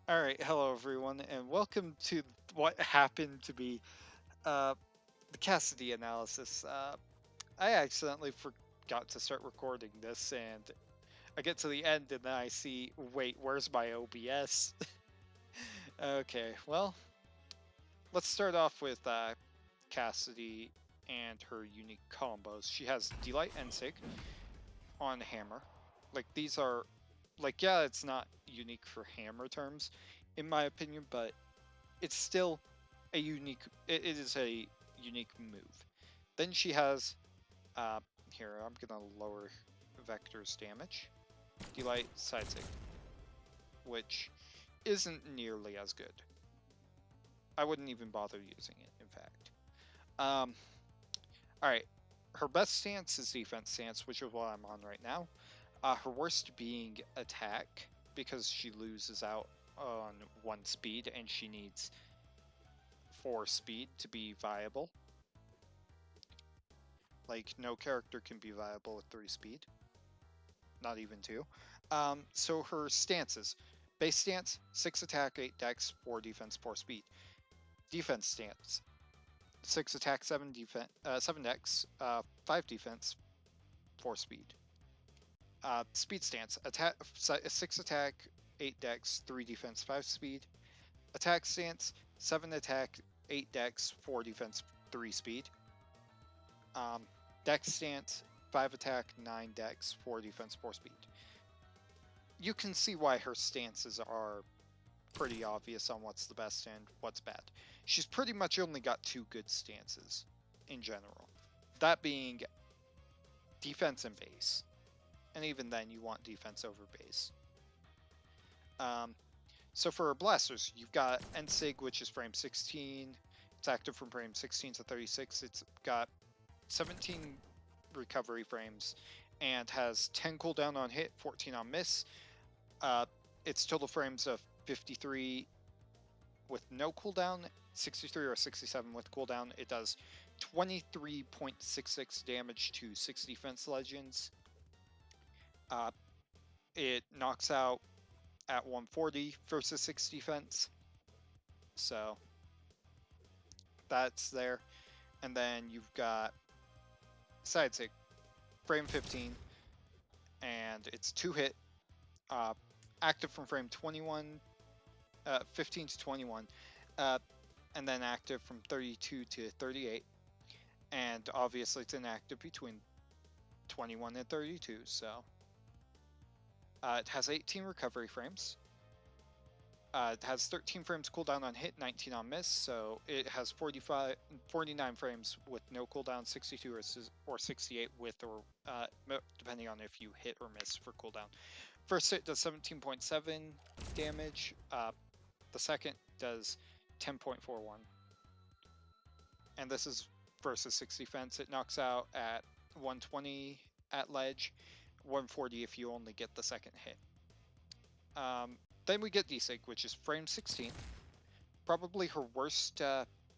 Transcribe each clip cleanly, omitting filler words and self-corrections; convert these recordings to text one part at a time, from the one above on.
Alright, hello everyone, and welcome to what happened to be uh, the Cassidy Analysis. I accidentally forgot to start recording this, and I get to the end and then I see, wait, where's my OBS? Okay, well, let's start off with Cassidy and her unique combos. She has Delight and Sig on Hammer. Like, these are, yeah, it's not unique for Hammer terms, in my opinion, but it's still it is a unique move. Then she has uh here, I'm gonna lower Vector's damage. Delight Sidesig, which isn't nearly as good. I wouldn't even bother using it, in fact. Um Alright. Her best stance is defense stance, which is what I'm on right now. Her worst being attack, because she loses out on 1 speed and she needs 4 speed to be viable. Like, no character can be viable at 3 speed, not even 2. So her stances: base stance, 6 attack, 8 dex, 4 defense, 4 speed. Defense stance: 6 attack, 7 defense, 7 dex, 5 defense, 4 speed. Speed stance: 6 attack, 8 dex, 3 defense, 5 speed. Attack stance: 7 attack, 8 dex, 4 defense, 3 speed. Dex stance: 5 attack, 9 dex, 4 defense, 4 speed. You can see why her stances are pretty obvious on what's the best and what's bad. She's pretty much only got 2 good stances in general. That being defense and base. And even then, you want defense over base. So for her blasters, you've got Ensig, which is frame 16. It's active from frame 16 to 36. It's got 17 recovery frames and has 10 cooldown on hit, 14 on miss. Its total frames of 53 with no cooldown, 63 or 67 with cooldown. It does 23.66 damage to 6 defense legends. It knocks out at 140 versus 6 defense. So that's there. And then you've got Sidesick, frame 15, and it's 2 hit, active from frame 21, 15 to 21, and then active from 32 to 38. And obviously it's inactive between 21 and 32, so it has 18 recovery frames. It has 13 frames cooldown on hit, 19 on miss, so it has 49 frames with no cooldown, 62 or 68 with or depending on if you hit or miss for cooldown. First hit does 17.7 damage. The second does 10.41, and this is versus 6 defense. It knocks out at 120 at ledge, 140 if you only get the second hit. Then we get D-Sig, which is frame 16. Probably her worst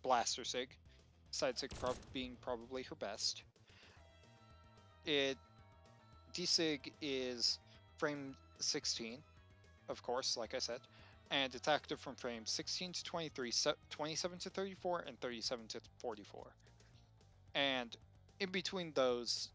blaster sig. Side sig being probably her best. D-Sig is frame 16, of course, like I said. And it's active from frame 16 to 23, 27 to 34, and 37 to 44. And in between those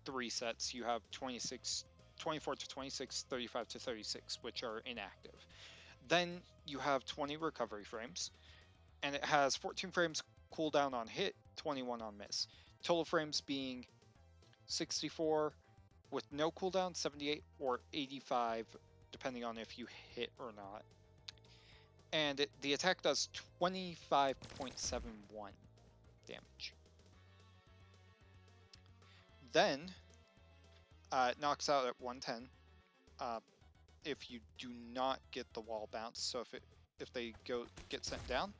3 sets, you have 24 to 26, 35 to 36, which are inactive. Then you have 20 recovery frames, and it has 14 frames cooldown on hit, 21 on miss. Total frames being 64 with no cooldown, 78 or 85, depending on if you hit or not. And the attack does 25.71 damage. Then it knocks out at 110 if you do not get the wall bounce. So if they get sent down,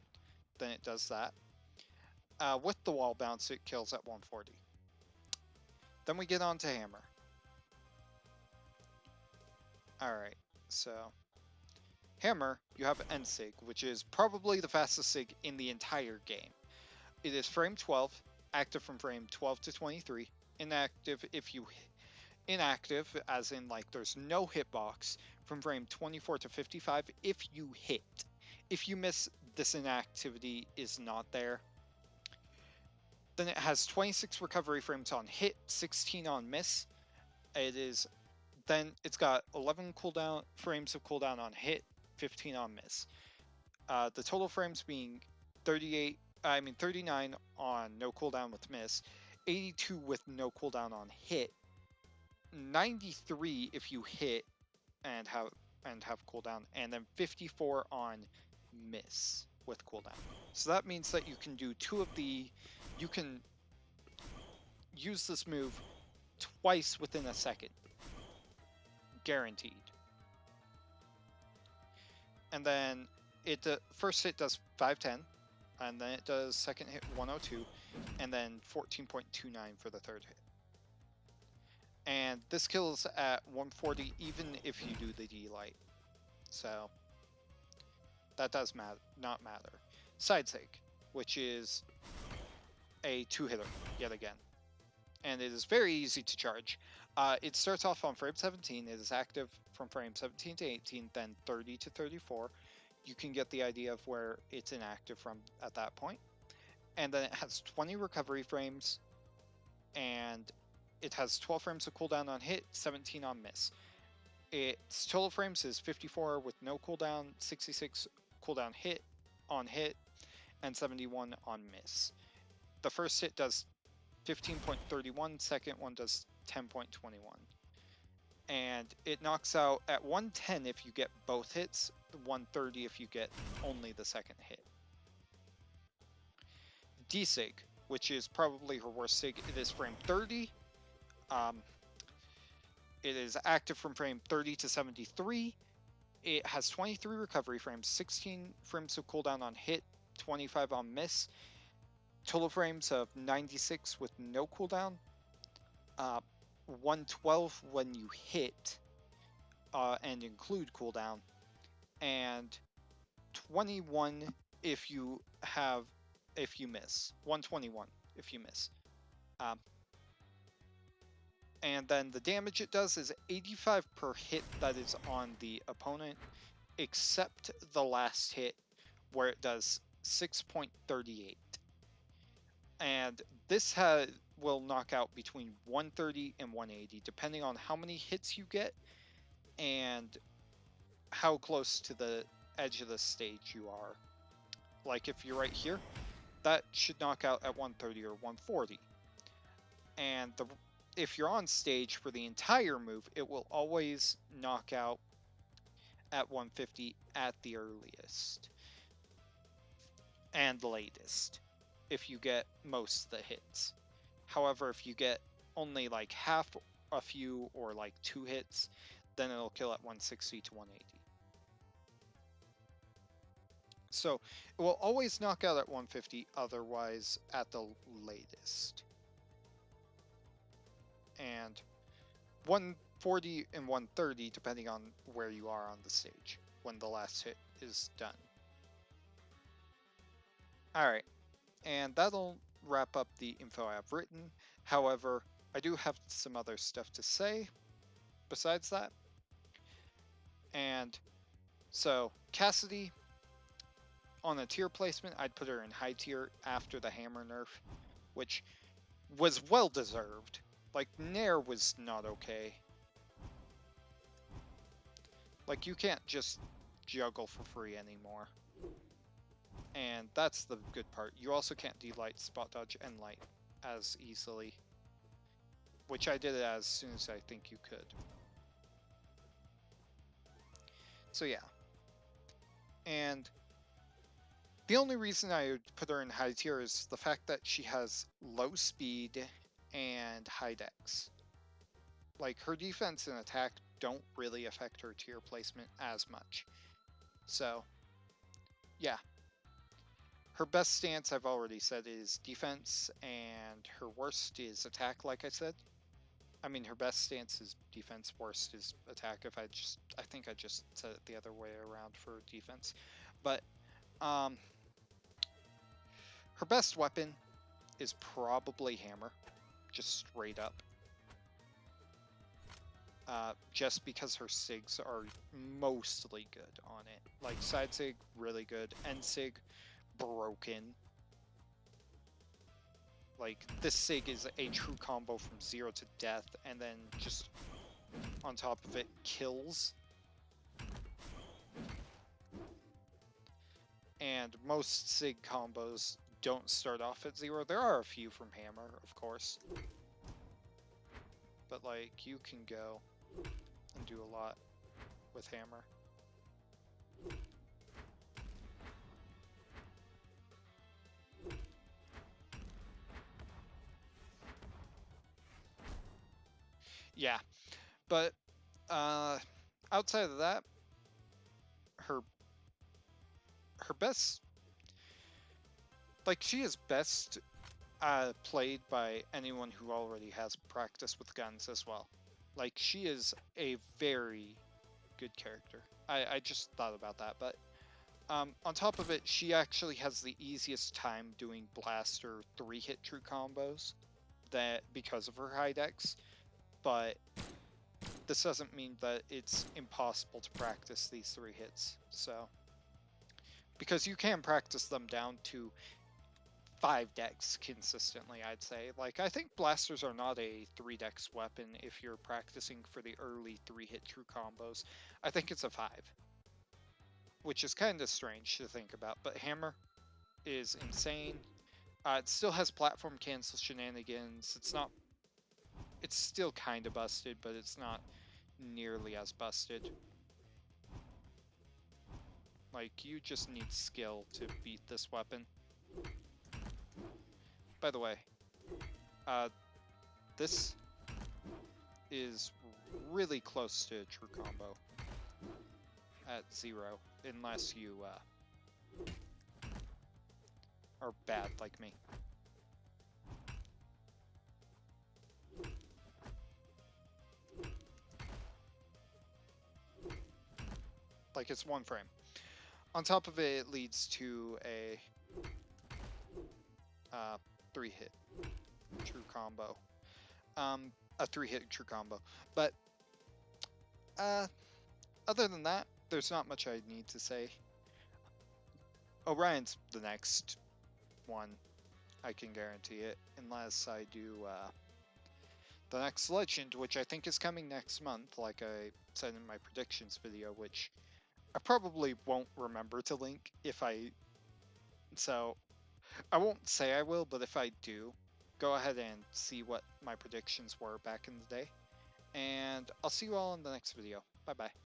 then it does that. With the wall bounce, it kills at 140. Then we get on to Hammer. Alright, so Hammer, you have N-Sig, which is probably the fastest Sig in the entire game. It is frame 12, active from frame 12 to 23, inactive as in like there's no hitbox from frame 24 to 55 if you hit. If you miss, this inactivity is not there. Then it has 26 recovery frames on hit, 16 on miss. Then it's got 11 frames of cooldown on hit, 15 on miss. The total frames being 39 on no cooldown with miss, 82 with no cooldown on hit, 93 if you hit and have cooldown, and then 54 on miss with cooldown. So that means that you can use this move twice within a second, guaranteed. And then first hit does 510, and then it does second hit 102, and then 14.29 for the third hit. And this kills at 140 even if you do the D-Light. So that does not matter. Side Sig, which is a 2-hitter yet again. And it is very easy to charge. It starts off on frame 17. It is active from frame 17 to 18, then 30 to 34. You can get the idea of where it's inactive from at that point. And then it has 20 recovery frames, and it has 12 frames of cooldown on hit, 17 on miss. Its total frames is 54 with no cooldown, 66 cooldown on hit, and 71 on miss. The first hit does 15.31, second one does 10.21. And it knocks out at 110 if you get both hits, 130 if you get only the second hit. D-Sig, which is probably her worst Sig, it is frame 30. It is active from frame 30 to 73. It has 23 recovery frames, 16 frames of cooldown on hit, 25 on miss. Total frames of 96 with no cooldown, 112 when you hit and include cooldown, and 21 if you miss. 121 if you miss. And then the damage it does is 85 per hit that is on the opponent, except the last hit where it does 6.38. And this will knock out between 130 and 180, depending on how many hits you get and how close to the edge of the stage you are. Like if you're right here, that should knock out at 130 or 140. And if you're on stage for the entire move, it will always knock out at 150 at the earliest and latest if you get most of the hits. However, if you get only like half, a few, or like 2 hits, then it'll kill at 160 to 180. So it will always knock out at 150, otherwise at the latest. And 140 and 130 depending on where you are on the stage when the last hit is done. Alright, and that'll wrap up the info I've written. However, I do have some other stuff to say besides that. And so Cassidy, on a tier placement, I'd put her in high tier after the hammer nerf, which was well deserved. Like, Nair was not okay. Like, you can't just juggle for free anymore. And that's the good part. You also can't D-Light, Spot Dodge, and Light as easily. Which I did it as soon as I think you could. So yeah. And the only reason I would put her in high tier is the fact that she has low speed and high dex. Like, her defense and attack don't really affect her tier placement as much. So, yeah. Her best stance, I've already said, is defense, and her worst is attack, like I said. I mean, her best stance is defense, worst is attack. I think I just said it the other way around for defense. But, her best weapon is probably hammer. Just straight up. just because her SIGs are mostly good on it. Like side SIG, really good. End SIG, broken. Like this SIG is a true combo from 0 to death, and then just on top of it, kills. And most SIG combos don't start off at 0. There are a few from Hammer, of course. But like, you can go and do a lot with Hammer. Yeah, but outside of that, her best, like, she is best played by anyone who already has practice with guns as well. Like, she is a very good character. I just thought about that, but on top of it, she actually has the easiest time doing blaster 3-hit true combos that because of her high dex, but this doesn't mean that it's impossible to practice these 3 hits. So, because you can practice them down to 5 dex consistently, I'd say. Like, I think blasters are not a 3 dex weapon if you're practicing for the early 3-hit true combos. I think it's a 5, which is kind of strange to think about, but Hammer is insane. It still has platform cancel shenanigans. It's still kind of busted, but it's not nearly as busted. Like, you just need skill to beat this weapon. By the way, this is really close to a true combo at 0, unless you are bad like me. Like, it's 1 frame. On top of it, it leads to a 3-hit true combo. A 3-hit true combo. But other than that, there's not much I need to say. Orion's the next one, I can guarantee it, unless I do the next legend, which I think is coming next month, like I said in my predictions video, which I probably won't remember to link if I... So, I won't say I will, but if I do, go ahead and see what my predictions were back in the day. And I'll see you all in the next video. Bye-bye.